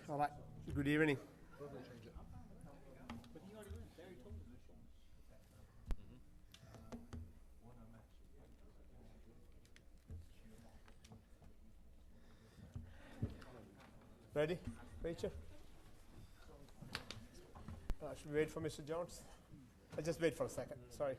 All right. Good evening. Ready, Rachel? Should we wait for Mr. Jones? I'll just wait for a second. Sorry.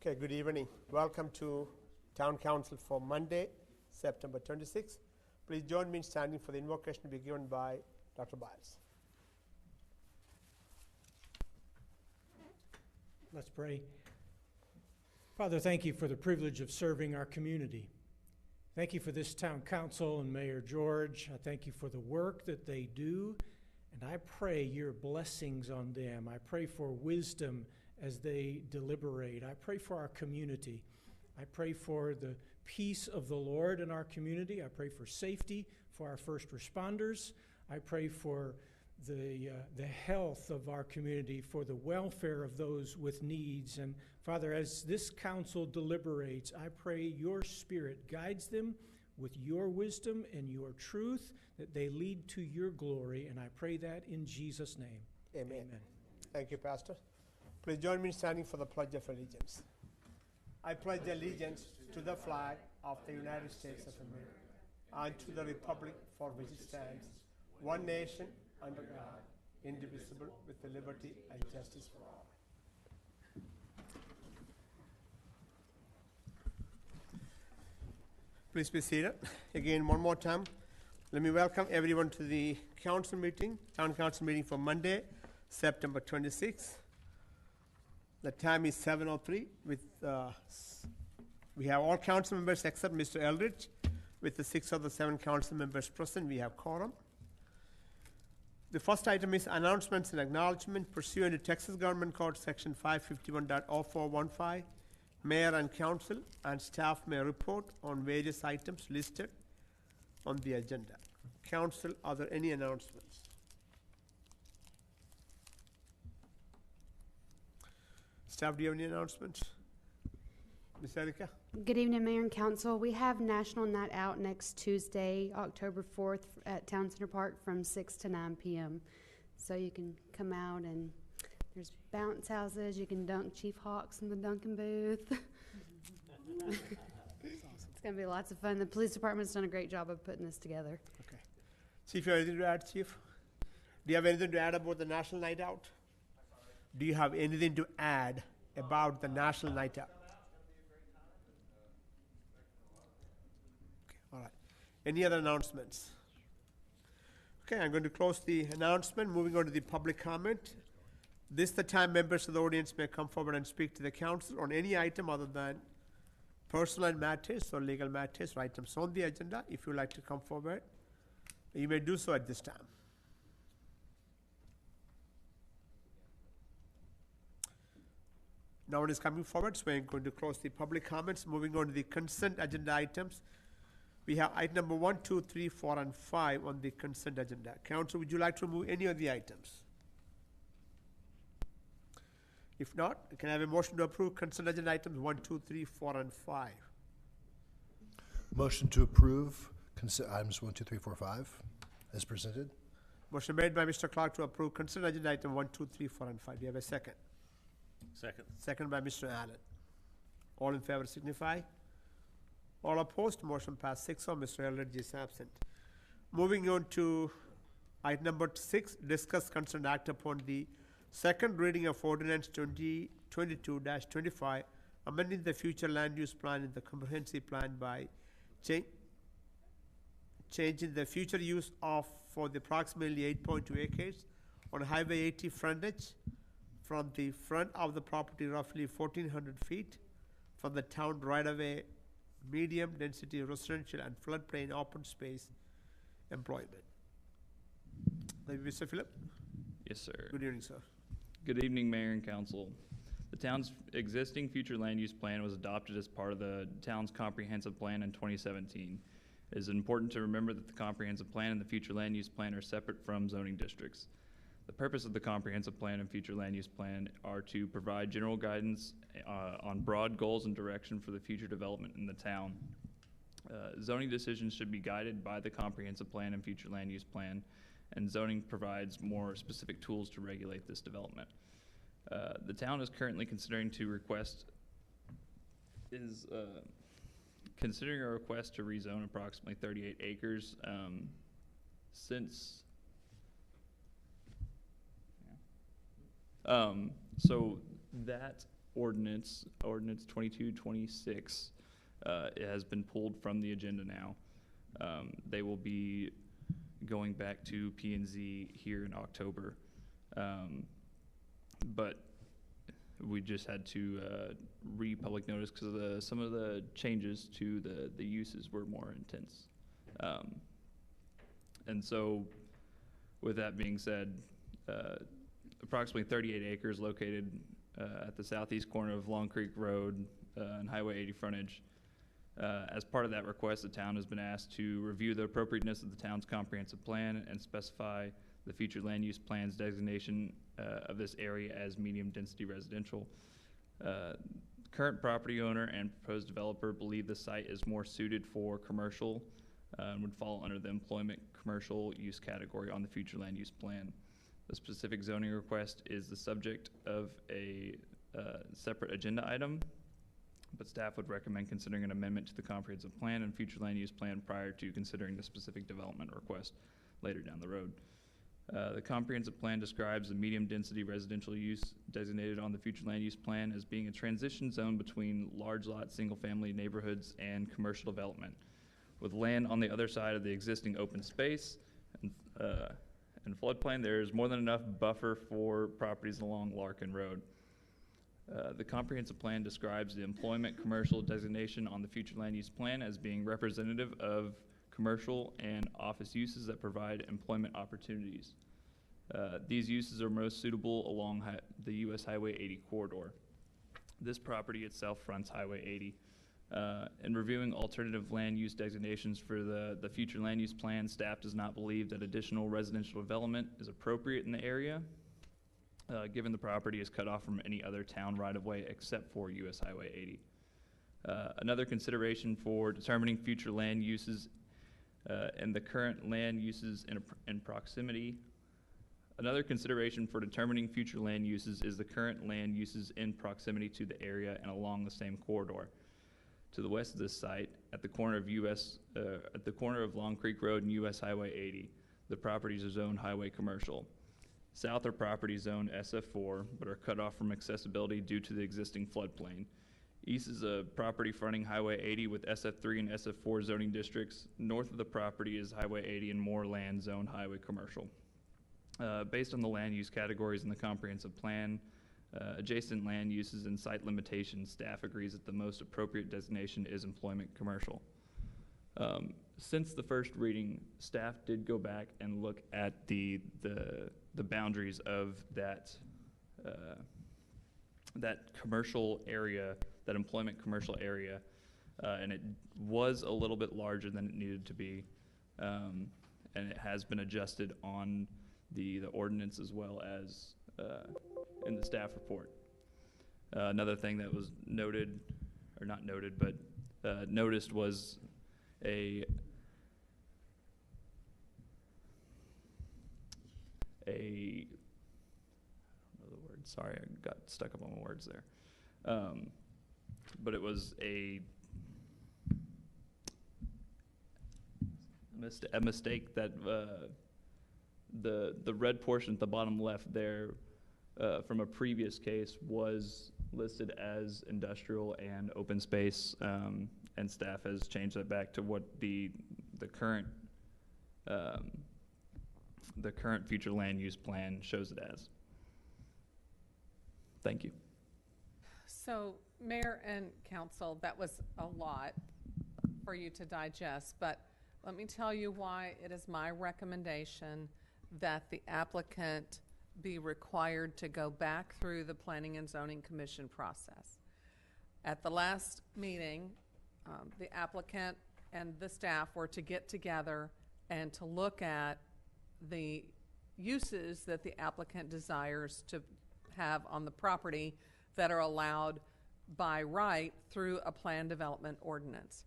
Okay, good evening. Welcome to Town Council for Monday, September 26th. Please join me in standing for the invocation to be given by Dr. Biles. Let's pray. Father, thank you for the privilege of serving our community. Thank you for this town council and Mayor George. I thank you for the work that they do, and I pray your blessings on them. I pray for wisdom as they deliberate. I pray for our community. I pray for the peace of the Lord in our community. I pray for safety for our first responders. I pray for the health of our community, for the welfare of those with needs. And Father, as this council deliberates, I pray your Spirit guides them with your wisdom and your truth, that they lead to your glory. And I pray that in Jesus' name. Amen. Amen. Thank you, Pastor. Please join me in standing for the Pledge of Allegiance. I pledge allegiance to the flag of the United States of America and to the republic for which it stands, one nation under God, indivisible, with liberty and justice for all. Please be seated. Again, one more time, let me welcome everyone to the council meeting, town council meeting for Monday, September 26th. The time is 7:03. We have all council members except Mr. Eldridge. With the 6 of the 7 council members present, we have quorum. The first item is announcements and acknowledgement pursuant to Texas Government Code Section 551.0415. Mayor and council and staff may report on various items listed on the agenda. Council, are there any announcements? Staff, do you have any announcements? Ms. Erica? Good evening, Mayor and Council. We have National Night Out next Tuesday, October 4th at Town Center Park from 6 to 9 p.m. So you can come out and there's bounce houses. You can dunk Chief Hawks in the dunking booth. It's going to be lots of fun. The police department's done a great job of putting this together. Okay. Chief, you have anything to add, Chief? Do you have anything to add about the National Night Out? Do you have anything to add about the National Night Out? Okay, all right. Any other announcements? Okay, I'm going to close the announcement. Moving on to the public comment. This is the time members of the audience may come forward and speak to the council on any item other than personal matters or legal matters or items on the agenda. If you would like to come forward, you may do so at this time. No one is coming forward, so we're going to close the public comments. Moving on to the consent agenda items. We have item number 1, 2, 3, 4, and 5 on the consent agenda. Council, would you like to remove any of the items? If not, can I have a motion to approve consent agenda items 1, 2, 3, 4, and 5? Motion to approve consent items 1, 2, 3, 4, 5 as presented. Motion made by Mr. Clark to approve consent agenda item 1, 2, 3, 4, and 5. Do you have a second? Second. Second by Mr. Allen. All in favor signify. All opposed, motion passed 6-0. Mr. Eldridge is absent. Moving on to item number 6, discuss consent act upon the second reading of ordinance 2022-25, amending the future land use plan in the comprehensive plan by changing the future use of for the approximately 8.2 acres on Highway 80 frontage from the front of the property roughly 1,400 feet from the town right-of-way, medium density residential and floodplain open space employment. Maybe Mr. Phillip? Yes, sir. Good evening, sir. Good evening, Mayor and Council. The town's existing future land use plan was adopted as part of the town's comprehensive plan in 2017. It is important to remember that the comprehensive plan and the future land use plan are separate from zoning districts. The purpose of the comprehensive plan and future land use plan are to provide general guidance on broad goals and direction for the future development in the town. Zoning decisions should be guided by the comprehensive plan and future land use plan, and zoning provides more specific tools to regulate this development. The town is currently considering a request to rezone approximately 38 acres. So that ordinance 2226, it has been pulled from the agenda now. They will be going back to P&Z here in October. But we just had to re-public notice because some of the changes to the uses were more intense. And so with that being said, approximately 38 acres located at the southeast corner of Long Creek Road and Highway 80 frontage. As part of that request, the town has been asked to review the appropriateness of the town's comprehensive plan and specify the future land use plan's designation of this area as medium density residential. Current property owner and proposed developer believe the site is more suited for commercial and would fall under the employment commercial use category on the future land use plan. The specific zoning request is the subject of a separate agenda item, but staff would recommend considering an amendment to the comprehensive plan and future land use plan prior to considering the specific development request later down the road. The comprehensive plan describes the medium density residential use designated on the future land use plan as being a transition zone between large lot single family neighborhoods and commercial development, with land on the other side of the existing open space and floodplain. There is more than enough buffer for properties along Larkin Road. The comprehensive plan describes the employment commercial designation on the future land use plan as being representative of commercial and office uses that provide employment opportunities. These uses are most suitable along the US Highway 80 corridor. This property itself fronts Highway 80. In reviewing alternative land use designations for the future land use plan, staff does not believe that additional residential development is appropriate in the area, given the property is cut off from any other town right-of-way except for US Highway 80. Another consideration for determining future land uses and the current land uses in proximity. Another consideration for determining future land uses is the current land uses in proximity to the area and along the same corridor. To the west of this site, at the corner of Long Creek Road and US Highway 80, the properties are zoned highway commercial. South are properties zoned SF4, but are cut off from accessibility due to the existing floodplain. East is a property fronting Highway 80 with SF3 and SF4 zoning districts. North of the property is Highway 80 and more land zoned highway commercial. Based on the land use categories in the comprehensive plan, adjacent land uses and site limitations, staff agrees that the most appropriate designation is employment commercial. Since the first reading, staff did go back and look at the boundaries of that commercial area, that employment commercial area, and it was a little bit larger than it needed to be, and it has been adjusted on the ordinance as well as in the staff report. Another thing that was noted, or not noted, but noticed was I don't know the word, sorry, I got stuck up on my words there. But it was a mistake that the red portion at the bottom left there from a previous case was listed as industrial and open space, and staff has changed that back to what the current future land use plan shows it as. Thank you. So, Mayor and Council, that was a lot for you to digest, but let me tell you why it is my recommendation that the applicant be required to go back through the Planning and Zoning Commission process. At the last meeting, the applicant and the staff were to get together and to look at the uses that the applicant desires to have on the property that are allowed by right through a plan development ordinance.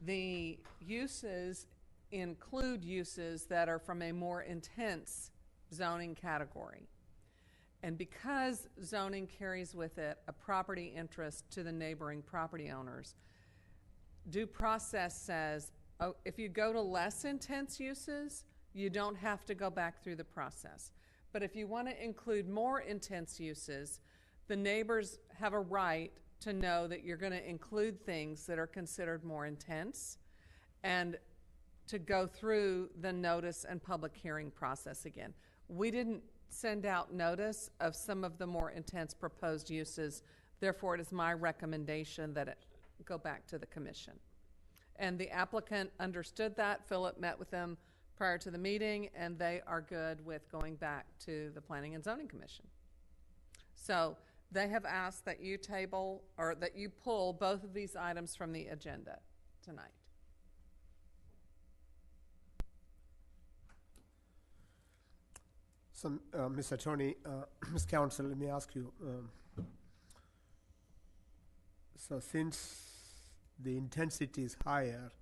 The uses include uses that are from a more intense zoning category. And because zoning carries with it a property interest to the neighboring property owners, due process says, oh, if you go to less intense uses, you don't have to go back through the process. But if you want to include more intense uses, the neighbors have a right to know that you're going to include things that are considered more intense and to go through the notice and public hearing process again. We didn't send out notice of some of the more intense proposed uses. Therefore, it is my recommendation that it go back to the commission. And the applicant understood that. Philip met with them prior to the meeting, and they are good with going back to the Planning and Zoning Commission. So they have asked that you table, or that you pull both of these items from the agenda tonight. So, Ms. Attorney, Ms. Counsel, let me ask you. So since the intensity is higher,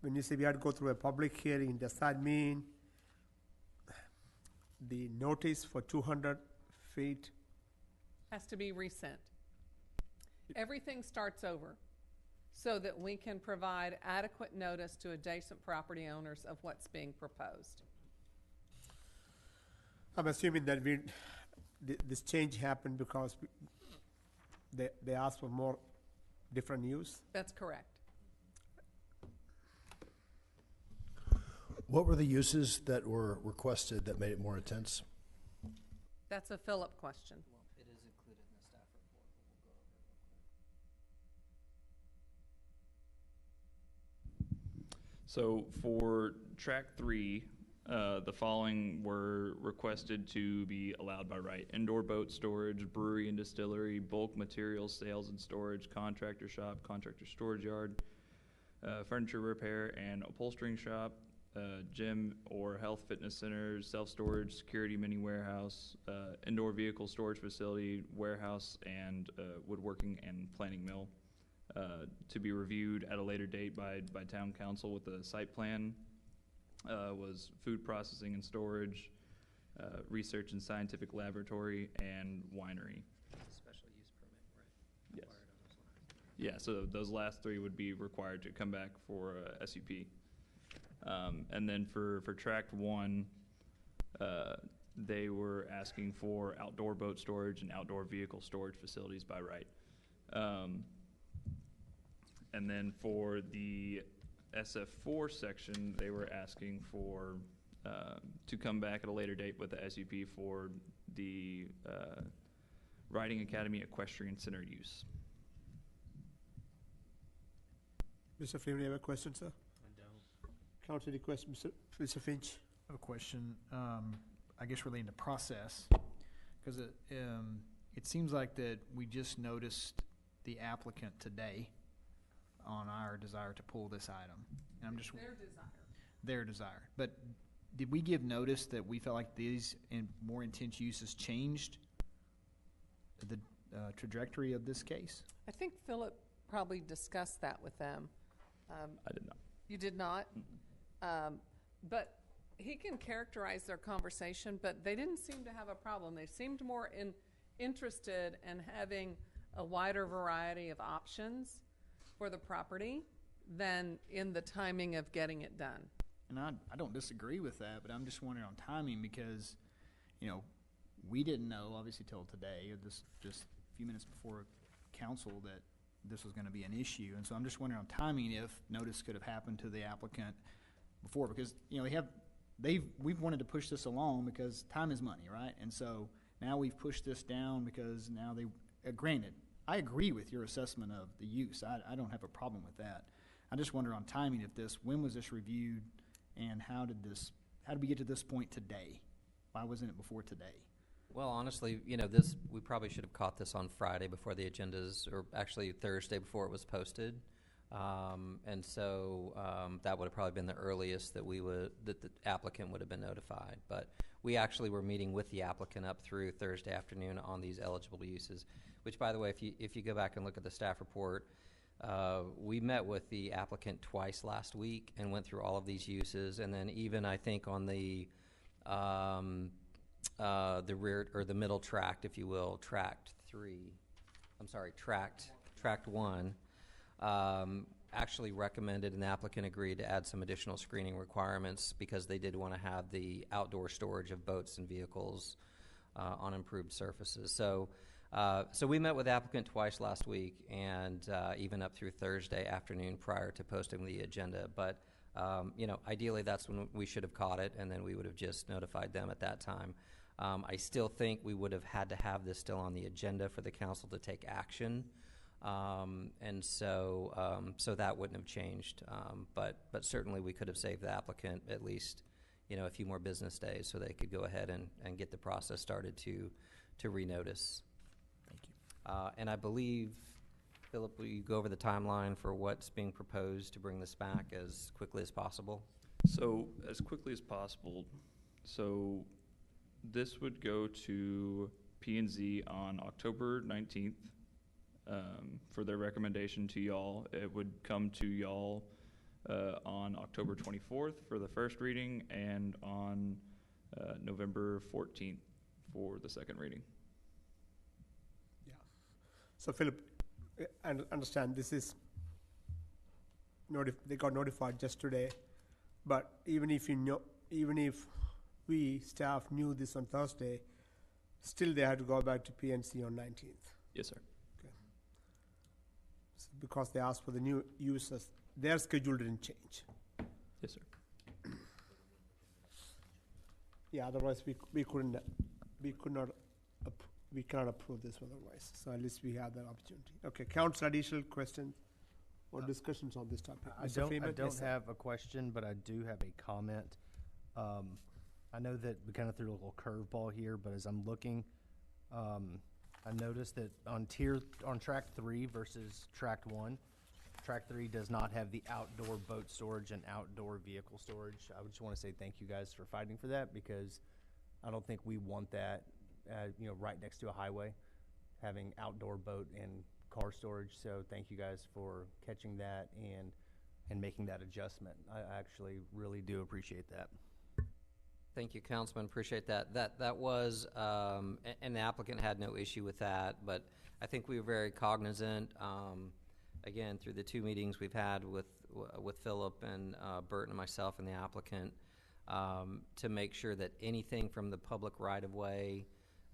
when you say we had to go through a public hearing, does that mean the notice for 200 feet? Has to be resent. Everything starts over so that we can provide adequate notice to adjacent property owners of what's being proposed. I'm assuming that this change happened because they asked for more different use? That's correct. What were the uses that were requested that made it more intense? That's a Philip question. It is included in the staff report, but we'll go over it real quick. So for track 3, the following were requested to be allowed by right: indoor boat storage, brewery and distillery, bulk materials sales and storage, contractor shop, contractor storage yard, furniture repair and upholstering shop, gym or health fitness center, self-storage, security mini warehouse, indoor vehicle storage facility, warehouse, and woodworking and planing mill, to be reviewed at a later date by town council with the site plan. Was food processing and storage, research and scientific laboratory, and winery. Special use permit, right? Yes. Required on those lines. Yeah, so those last 3 would be required to come back for SUP. And then for tract 1, they were asking for outdoor boat storage and outdoor vehicle storage facilities by right. And then for the SF4 section, they were asking for to come back at a later date with the SUP for the Riding Academy Equestrian Center use. Mr. Freeman, you have a question, sir? I don't. Counsel, any question, Mr. Finch? I have a question, I guess relating to process, because it seems like that we just noticed the applicant today on our desire to pull this item. And I'm just their desire. But did we give notice that we felt like these more intense uses changed the trajectory of this case? I think Philip probably discussed that with them. I did not. You did not? But he can characterize their conversation, but they didn't seem to have a problem. They seemed more interested in having a wider variety of options for the property than in the timing of getting it done. And I don't disagree with that, but I'm just wondering on timing because, we didn't know, obviously, till today, or this just a few minutes before council, that this was going to be an issue. And so I'm just wondering on timing if notice could have happened to the applicant before, because, we've wanted to push this along because time is money, right? And so now we've pushed this down because now granted, I agree with your assessment of the use. I don't have a problem with that. I just wonder on timing when was this reviewed, and how did we get to this point today? Why wasn't it before today? Well, honestly, we probably should have caught this on Friday before the agendas, or actually Thursday before it was posted. And so that would have probably been the earliest that that the applicant would have been notified. But we actually were meeting with the applicant up through Thursday afternoon on these eligible uses, which, by the way, if you go back and look at the staff report, we met with the applicant twice last week and went through all of these uses. And then even, I think, on the rear or the middle tract, if you will, tract 1, actually recommended and the applicant agreed to add some additional screening requirements because they did want to have the outdoor storage of boats and vehicles on improved surfaces. So we met with the applicant twice last week and even up through Thursday afternoon prior to posting the agenda. But ideally that's when we should have caught it, and then we would have just notified them at that time. I still think we would have had to have this still on the agenda for the council to take action. And so that wouldn't have changed. But certainly we could have saved the applicant at least, a few more business days so they could go ahead and get the process started to renotice. Thank you. And I believe, Philip, will you go over the timeline for what's being proposed to bring this back as quickly as possible? So as quickly as possible. So this would go to P&Z on October 19th for their recommendation to y'all. It would come to y'all on October 24th for the first reading and on November 14th for the second reading. Yeah. So Philip, I understand this is they got notified just today, but even if we staff knew this on Thursday, still they had to go back to PNC on 19th. Yes, sir. Okay. So because they asked for the new users, their schedule didn't change. Yes, sir. Yeah, otherwise we cannot approve this otherwise. So at least we have that opportunity. Okay, council, additional questions or discussions on this topic? I Mr. Freeman? don't Yes, sir. have a question, but I do have a comment. I know that we kind of threw a little curveball here, but as I'm looking, I noticed that on track 3 versus track 1, track 3 does not have the outdoor boat storage and outdoor vehicle storage. I just want to say thank you guys for fighting for that, because I don't think we want that, right next to a highway, having outdoor boat and car storage. So thank you guys for catching that and making that adjustment. I actually really do appreciate that. Thank you, Councilman. Appreciate that. That was, and the applicant had no issue with that, but I think we were very cognizant, again, through the 2 meetings we've had with Philip and Bert and myself and the applicant, to make sure that anything from the public right-of-way,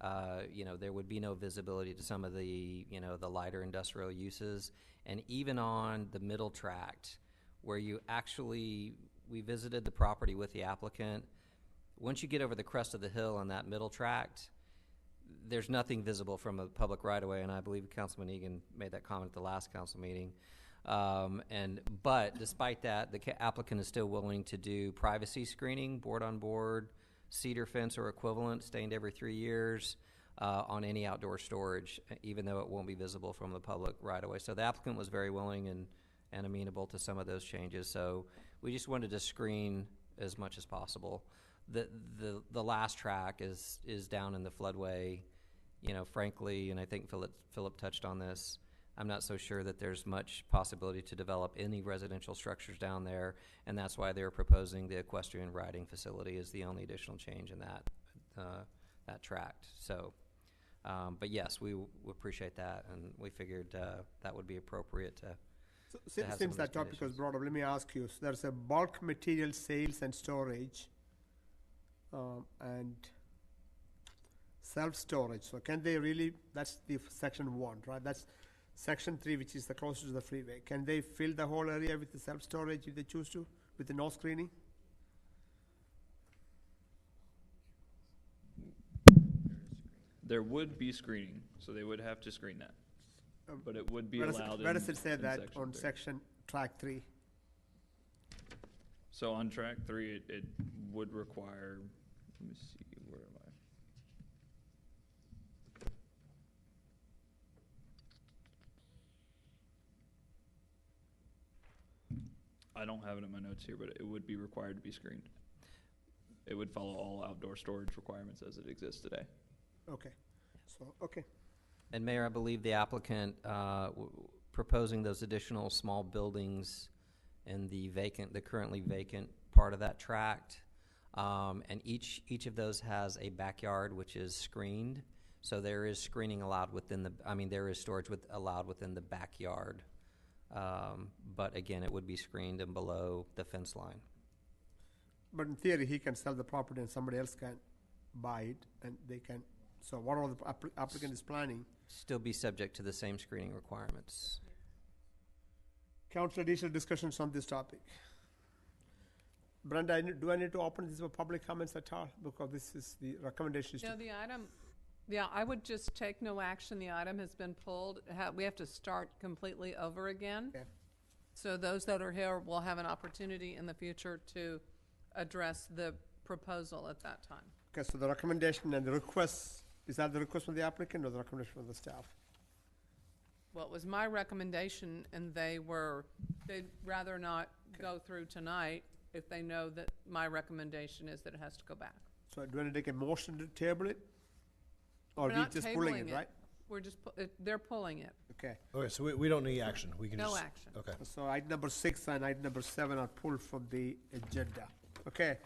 there would be no visibility to some of the, the lighter industrial uses. And even on the middle tract, where we visited the property with the applicant, once you get over the crest of the hill on that middle tract, there's nothing visible from a public right-of-way, and I believe Councilman Egan made that comment at the last council meeting. But despite that, the applicant is still willing to do privacy screening, board-on-board, cedar fence or equivalent, stained every 3 years, on any outdoor storage, even though it won't be visible from the public right-of-way. So the applicant was very willing and amenable to some of those changes. So we just wanted to screen as much as possible. The last track is down in the floodway, frankly, and I think Philip touched on this. I'm not so sure that there's much possibility to develop any residential structures down there, and that's why they're proposing the equestrian riding facility as the only additional change in that tract. So, but yes, we appreciate that, and we figured that would be appropriate to. So, to have some since of that those topic was conditions. brought up, let me ask you, so there's a bulk material sales and storage and self-storage. So can they really, that's the section 1, right? That's section 3, which is the closest to the freeway. Can they fill the whole area with the self-storage if they choose to, with the no screening? There would be screening, so they would have to screen that. But it would be allowed Where does it say in that section on 3. section track 3? So on track 3, it would require, let me see, where am I don't have it in my notes here, but it would be required to be screened. It would follow all outdoor storage requirements as it exists today. Okay, so, okay. And Mayor, I believe the applicant proposing those additional small buildings in the currently vacant part of that tract. And each of those has a backyard which is screened. So there is screening allowed within there is storage allowed within the backyard. But again, it would be screened and below the fence line. But in theory, he can sell the property and somebody else can buy it, and they can, so whatever the applicant is planning. Still be subject to the same screening requirements. Council, additional discussions on this topic? Brenda, do I need to open this for public comments at all? Because this is the recommendations. No, the item, yeah, I would just take no action. The item has been pulled. We have to start completely over again. Okay. So those that are here will have an opportunity in the future to address the proposal at that time. Okay, so the recommendation and the request, is that the request from the applicant or the recommendation from the staff? Well, it was my recommendation, and they'd rather not go through tonight if they know that my recommendation is that it has to go back. So do you want to take a motion to table it? Or We're we not just pulling tabling it, right? We're just, they're pulling it. Okay, Okay, so we don't need action. We can No just. action. Okay. so item number 6 and item number 7 are pulled from the agenda. Okay,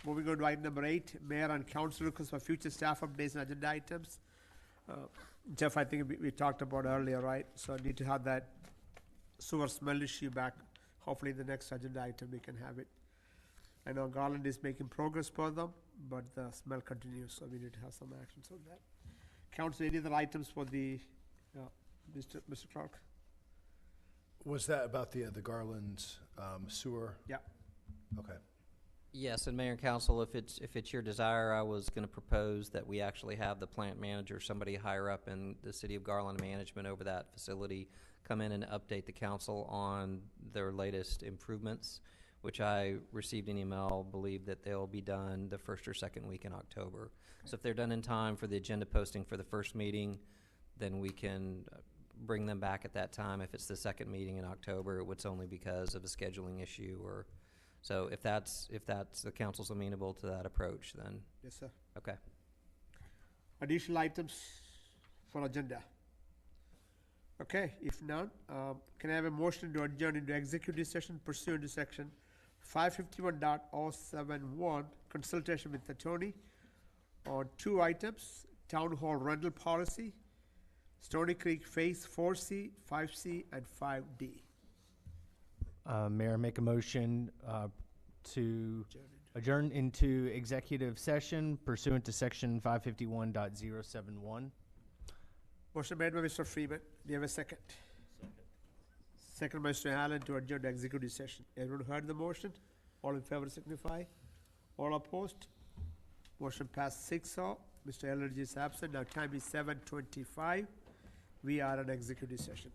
moving on to item number 8, mayor and council requests for future staff updates and agenda items. Jeff, I think we talked about earlier, right? So I need to have that sewer smell issue back. Hopefully the next agenda item we can have it. I know Garland is making progress for them, but the smell continues, so we need to have some actions on that. Council, any other items for the, Mr. Clark? Was that about the Garland sewer? Yeah. Okay. Yes, and Mayor and Council, if it's your desire, I was going to propose that we actually have the plant manager, somebody higher up in the city of Garland management over that facility, come in and update the council on their latest improvements, which I received an email, believe that they'll be done the first or second week in October. Okay. So if they're done in time for the agenda posting for the first meeting, then we can bring them back at that time. If it's the second meeting in October, it's only because of a scheduling issue or. So if that's the council's amenable to that approach, then. Yes, sir. Okay. Additional items for agenda? Okay, if none, can I have a motion to adjourn into executive session pursuant to section 551.071, consultation with attorney on 2 items, town hall rental policy, Stony Creek Phase 4C, 5C, and 5D. Mayor, make a motion to adjourn into executive session pursuant to section 551.071. Motion made by Mr. Freeman. Do you have a second? Second by Mr. Allen to adjourn to executive session. Everyone heard the motion? All in favor signify. All opposed? Motion passed 6-0. Mr. Eldridge is absent. Now time is 7:25. We are in executive session.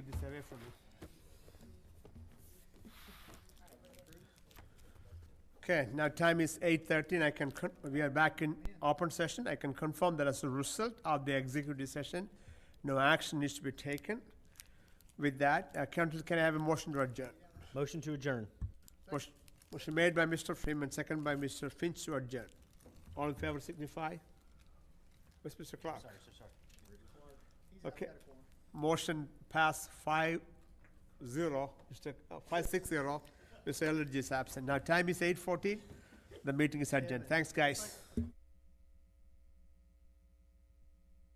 keep this away from me. Okay, now time is 8:13. We are back in open session. I can confirm that as a result of the executive session, no action needs to be taken. With that, council, can I have a motion to adjourn? Motion to adjourn. Motion made by Mr. Freeman, second by Mr. Finch to adjourn. All in favor signify. Where's Mr. Clark? Sorry. Okay. Motion passed 5-0, 5-6-0. Mr. Eldridge is absent. Now time is 8:14. The meeting is adjourned. Thanks, guys.